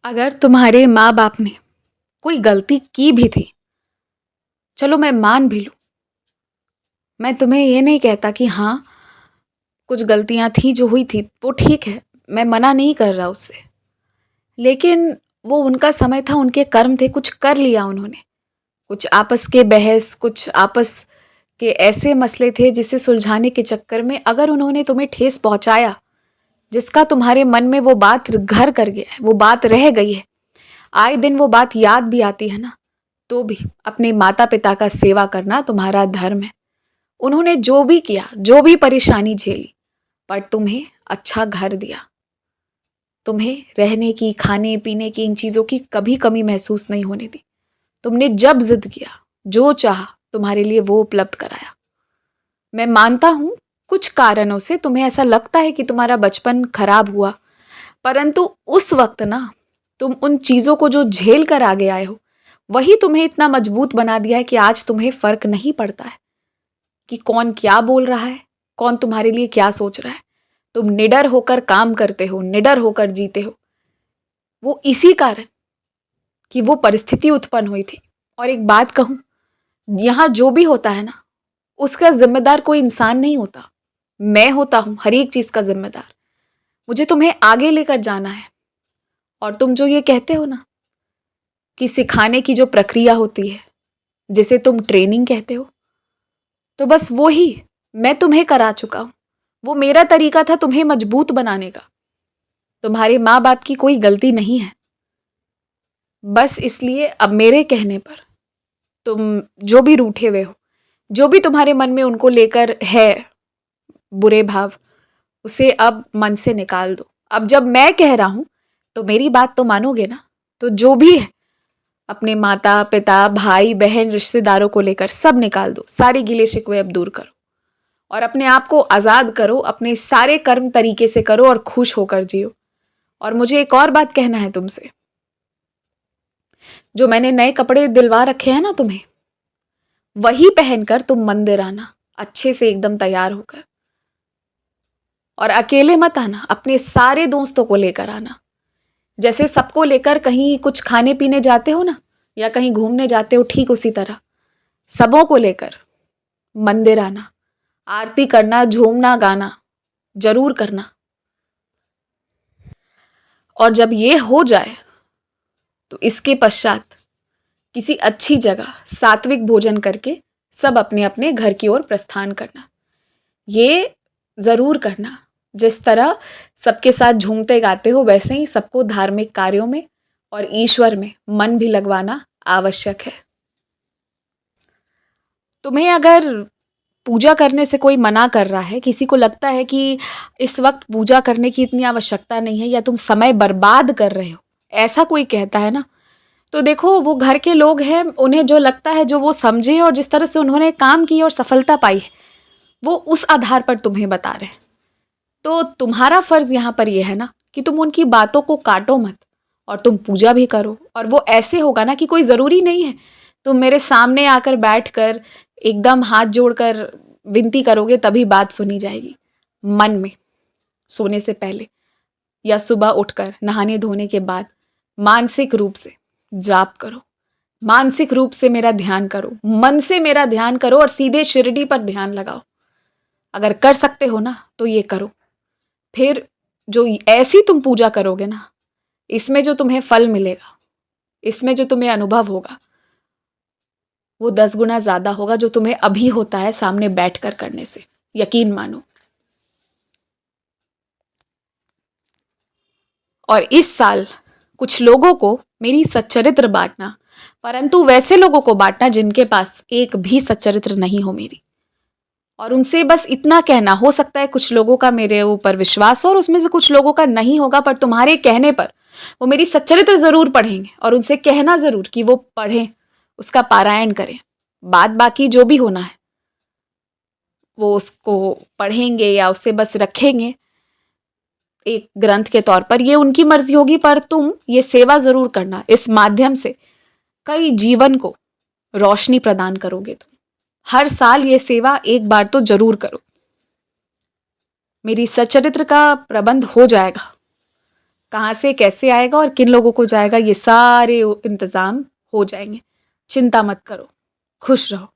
अगर तुम्हारे माँ बाप ने कोई गलती की भी थी, चलो मैं मान भी लूँ। मैं तुम्हें ये नहीं कहता कि हाँ, कुछ गलतियाँ थी जो हुई थी, वो ठीक है, मैं मना नहीं कर रहा उससे। लेकिन वो उनका समय था, उनके कर्म थे, कुछ कर लिया उन्होंने। कुछ आपस के बहस, कुछ आपस के ऐसे मसले थे जिसे सुलझाने के चक्कर में अगर उन्होंने तुम्हें ठेस पहुँचाया, जिसका तुम्हारे मन में वो बात घर कर गया है, वो बात रह गई है, आए दिन वो बात याद भी आती है ना, तो भी अपने माता पिता का सेवा करना तुम्हारा धर्म है। उन्होंने जो भी किया, जो भी परेशानी झेली, पर तुम्हें अच्छा घर दिया। तुम्हें रहने की, खाने पीने की, इन चीज़ों की कभी कमी महसूस नहीं होने दी। तुमने जब जिद किया, जो चाहा, तुम्हारे लिए वो उपलब्ध कराया। मैं मानता हूं कुछ कारणों से तुम्हें ऐसा लगता है कि तुम्हारा बचपन खराब हुआ, परंतु उस वक्त ना, तुम उन चीज़ों को जो झेल कर आगे आए हो, वही तुम्हें इतना मजबूत बना दिया है कि आज तुम्हें फर्क नहीं पड़ता है कि कौन क्या बोल रहा है, कौन तुम्हारे लिए क्या सोच रहा है। तुम निडर होकर काम करते हो, निडर होकर जीते हो। वो इसी कारण कि वो परिस्थिति उत्पन्न हुई थी। और एक बात कहूं, यहाँ जो भी होता है ना, उसका जिम्मेदार कोई इंसान नहीं होता, मैं होता हूं हर एक चीज का जिम्मेदार। मुझे तुम्हें आगे लेकर जाना है। और तुम जो ये कहते हो ना कि सिखाने की जो प्रक्रिया होती है, जिसे तुम ट्रेनिंग कहते हो, तो बस वो ही मैं तुम्हें करा चुका हूं। वो मेरा तरीका था तुम्हें मजबूत बनाने का। तुम्हारे माँ बाप की कोई गलती नहीं है। बस इसलिए अब मेरे कहने पर तुम जो भी रूठे हुए हो, जो भी तुम्हारे मन में उनको लेकर है बुरे भाव, उसे अब मन से निकाल दो। अब जब मैं कह रहा हूं तो मेरी बात तो मानोगे ना। तो जो भी है, अपने माता पिता, भाई बहन, रिश्तेदारों को लेकर सब निकाल दो। सारे गिले शिकवे अब दूर करो और अपने आप को आज़ाद करो। अपने सारे कर्म तरीके से करो और खुश होकर जियो। और मुझे एक और बात कहना है तुमसे। जो मैंने नए कपड़े दिलवा रखे हैं ना तुम्हें, वही पहनकर तुम मंदिर आना, अच्छे से एकदम तैयार होकर। और अकेले मत आना, अपने सारे दोस्तों को लेकर आना। जैसे सबको लेकर कहीं कुछ खाने पीने जाते हो ना, या कहीं घूमने जाते हो, ठीक उसी तरह सबों को लेकर मंदिर आना। आरती करना, झूमना, गाना जरूर करना। और जब ये हो जाए तो इसके पश्चात किसी अच्छी जगह सात्विक भोजन करके सब अपने अपने घर की ओर प्रस्थान करना। ये जरूर करना। जिस तरह सबके साथ झूमते गाते हो, वैसे ही सबको धार्मिक कार्यों में और ईश्वर में मन भी लगवाना आवश्यक है। तुम्हें अगर पूजा करने से कोई मना कर रहा है, किसी को लगता है कि इस वक्त पूजा करने की इतनी आवश्यकता नहीं है, या तुम समय बर्बाद कर रहे हो, ऐसा कोई कहता है ना, तो देखो वो घर के लोग हैं, उन्हें जो लगता है, जो वो समझे और जिस तरह से उन्होंने काम की और सफलता पाई है, वो उस आधार पर तुम्हें बता रहे हैं। तो तुम्हारा फर्ज यहाँ पर यह है ना कि तुम उनकी बातों को काटो मत और तुम पूजा भी करो। और वो ऐसे होगा ना कि कोई ज़रूरी नहीं है तुम मेरे सामने आकर बैठकर एकदम हाथ जोड़कर विनती करोगे तभी बात सुनी जाएगी। मन में, सोने से पहले या सुबह उठकर नहाने धोने के बाद मानसिक रूप से जाप करो, मानसिक रूप से मेरा ध्यान करो, मन से मेरा ध्यान करो और सीधे शिरडी पर ध्यान लगाओ। अगर कर सकते हो ना तो ये करो। फिर जो ऐसी तुम पूजा करोगे ना, इसमें जो तुम्हें फल मिलेगा, इसमें जो तुम्हें अनुभव होगा, वो 10 गुना ज्यादा होगा जो तुम्हें अभी होता है सामने बैठकर करने से। यकीन मानो। और इस साल कुछ लोगों को मेरी सच्चरित्र बांटना, परंतु वैसे लोगों को बांटना जिनके पास एक भी सच्चरित्र नहीं हो मेरी। और उनसे बस इतना कहना, हो सकता है कुछ लोगों का मेरे ऊपर विश्वास हो और उसमें से कुछ लोगों का नहीं होगा, पर तुम्हारे कहने पर वो मेरी सच्चरित्र जरूर पढ़ेंगे। और उनसे कहना जरूर कि वो पढ़ें, उसका पारायण करें। बाद बाकी जो भी होना है वो उसको पढ़ेंगे या उसे बस रखेंगे एक ग्रंथ के तौर पर, ये उनकी मर्जी होगी। पर तुम ये सेवा जरूर करना। इस माध्यम से कई जीवन को रोशनी प्रदान करोगे। तुम हर साल ये सेवा एक बार तो जरूर करो। मेरी सच्चरित्र का प्रबंध हो जाएगा कहाँ से कैसे आएगा और किन लोगों को जाएगा, ये सारे इंतज़ाम हो जाएंगे। चिंता मत करो, खुश रहो।